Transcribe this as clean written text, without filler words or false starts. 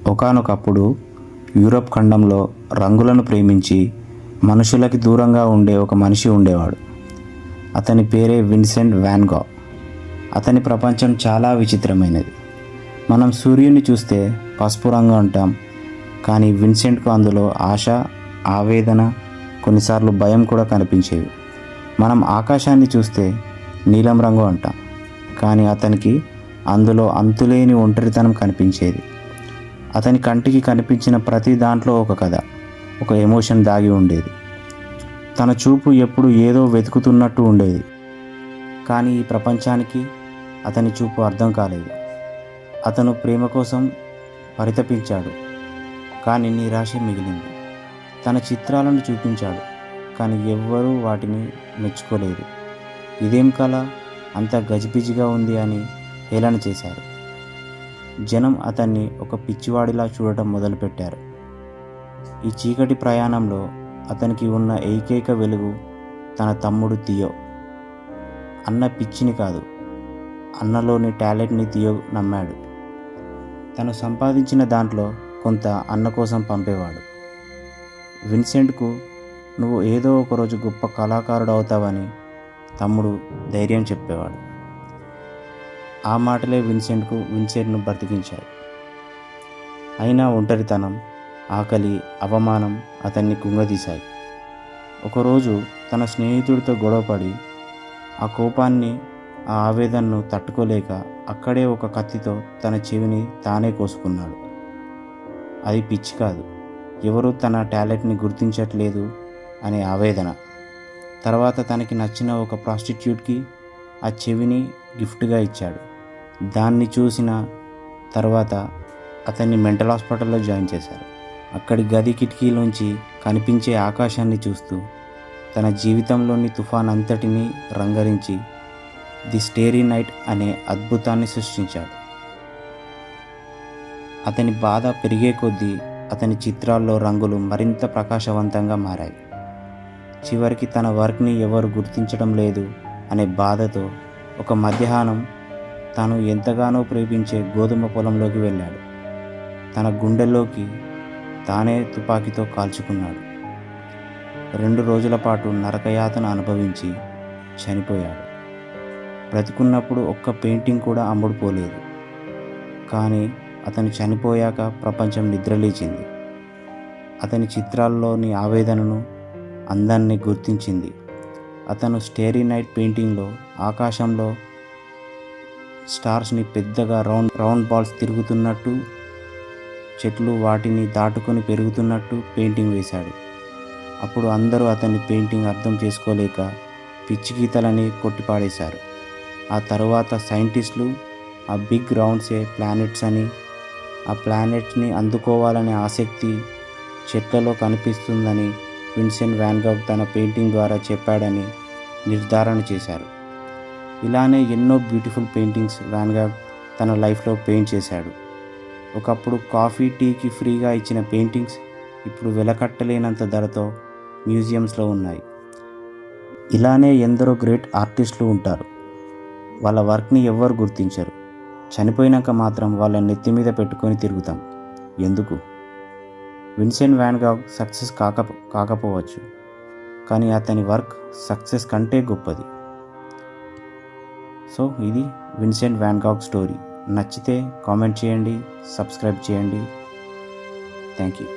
ఒకానొకప్పుడు యూరప్ ఖండంలో రంగులను ప్రేమించి మనుషులకి దూరంగా ఉండే ఒక మనిషి ఉండేవాడు. అతని పేరే విన్సెంట్ వాన్ గాగ్. అతని ప్రపంచం చాలా విచిత్రమైనది. మనం సూర్యుని చూస్తే పసుపు రంగు అంటాం, కానీ విన్సెంట్కు అందులో ఆశ, ఆవేదన, కొన్నిసార్లు భయం కూడా కనిపించేవి. మనం ఆకాశాన్ని చూస్తే నీలం రంగు అంటాం, కానీ అతనికి అందులో అంతులేని ఒంటరితనం కనిపించేది. అతని కంటికి కనిపించిన ప్రతి దాంట్లో ఒక కథ, ఒక ఎమోషన్ దాగి ఉండేది. తన చూపు ఎప్పుడు ఏదో వెతుకుతున్నట్టు ఉండేది, కానీ ఈ ప్రపంచానికి అతని చూపు అర్థం కాలేదు. అతను ప్రేమ కోసం పరితపించాడు, కానీ నిరాశ మిగిలింది. తన చిత్రాలను చూపించాడు, కానీ ఎవ్వరూ వాటిని మెచ్చుకోలేదు. ఇదేం కళ, అంత గజిబిజిగా ఉంది అని హేళన చేశారు. జనం అతన్ని ఒక పిచ్చివాడిలా చూడటం మొదలుపెట్టారు. ఈ చీకటి ప్రయాణంలో అతనికి ఉన్న ఏకైక వెలుగు తన తమ్ముడు థియో. అన్న పిచ్చిని కాదు, అన్నలోని టాలెంట్ని థియో నమ్మాడు. తను సంపాదించిన దాంట్లో కొంత అన్న కోసం పంపేవాడు. విన్సెంట్కు నువ్వు ఏదో ఒకరోజు గొప్ప కళాకారుడు అవుతావని తమ్ముడు ధైర్యం చెప్పేవాడు. ఆ మాటలే విన్సెంట్ను బ్రతికించాయి. అయినా ఒంటరితనం, ఆకలి, అవమానం అతన్ని కుంగదీశాయి. ఒకరోజు తన స్నేహితుడితో గొడవపడి ఆ కోపాన్ని, ఆ ఆవేదనను తట్టుకోలేక అక్కడే ఒక కత్తితో తన చెవిని తానే కోసుకున్నాడు. అది పిచ్చి కాదు, ఎవరూ తన టాలెంట్ని గుర్తించట్లేదు అనే ఆవేదన. తర్వాత తనకి నచ్చిన ఒక ప్రాస్టిట్యూట్కి ఆ చెవిని గిఫ్ట్గా ఇచ్చాడు. దాన్ని చూసిన తర్వాత అతన్ని మెంటల్ హాస్పిటల్లో జాయిన్ చేశారు. అక్కడి గది కిటికీలోంచి కనిపించే ఆకాశాన్ని చూస్తూ తన జీవితంలోని తుఫాన్ అంతటినీ రంగరించి ది స్టేరీ నైట్ అనే అద్భుతాన్ని సృష్టించాడు. అతని బాధ పెరిగే కొద్దీ అతని చిత్రాల్లో రంగులు మరింత ప్రకాశవంతంగా మారాయి. చివరికి తన వర్క్ని ఎవరు గుర్తించడం లేదు అనే బాధతో ఒక మధ్యాహ్నం తాను ఎంతగానో ప్రేమించే గోధుమ పొలంలోకి వెళ్ళాడు. తన గుండెల్లోకి తానే తుపాకీతో కాల్చుకున్నాడు. 2 రోజుల పాటు నరకయాతన అనుభవించి చనిపోయాడు. బ్రతికున్నప్పుడు ఒక్క పెయింటింగ్ కూడా అమ్ముడుపోలేదు. కానీ అతను చనిపోయాక ప్రపంచం నిద్రలేచింది. అతని చిత్రాల్లోని ఆవేదనను, అందాన్ని గుర్తించింది. అతను స్టేరీ నైట్ పెయింటింగ్లో ఆకాశంలో స్టార్స్ని పెద్దగా రౌండ్ బాల్స్ తిరుగుతున్నట్టు, చెట్లు వాటిని దాటుకొని పెరుగుతున్నట్టు పెయింటింగ్ వేశాడు. అప్పుడు అందరూ అతని పెయింటింగ్ అర్థం చేసుకోలేక పిచ్చి గీతలని కొట్టిపాడేశారు. ఆ తరువాత సైంటిస్టులు ఆ బిగ్ రౌండ్సే ప్లానెట్స్ అని, ఆ ప్లానెట్స్ని అందుకోవాలనే ఆసక్తి చెట్లలో కనిపిస్తుందని విన్సెంట్ వాన్ గాగ్ తన పెయింటింగ్ ద్వారా చెప్పాడని నిర్ధారణ చేశారు. ఇలానే ఎన్నో బ్యూటిఫుల్ పెయింటింగ్స్ వాన్ గాగ్ తన లైఫ్లో పెయింట్ చేశాడు. ఒకప్పుడు కాఫీ, టీకి ఫ్రీగా ఇచ్చిన పెయింటింగ్స్ ఇప్పుడు వెలకట్టలేనంత ధరతో మ్యూజియంస్లో ఉన్నాయి. ఇలానే ఎందరో గ్రేట్ ఆర్టిస్టులు ఉంటారు. వాళ్ళ వర్క్ని ఎవ్వరు గుర్తించరు. చనిపోయినాక మాత్రం వాళ్ళ నెత్తి మీద పెట్టుకొని తిరుగుతాం. ఎందుకు? విన్సెంట్ వాన్ గాగ్ సక్సెస్ కాకపోవచ్చు, కానీ అతని వర్క్ సక్సెస్ కంటే గొప్పది. సో ఇది విన్సెంట్ వాన్ గాగ్ స్టోరీ. నచ్చితే కామెంట్ చేయండి, సబ్స్క్రైబ్ చేయండి. Thank you.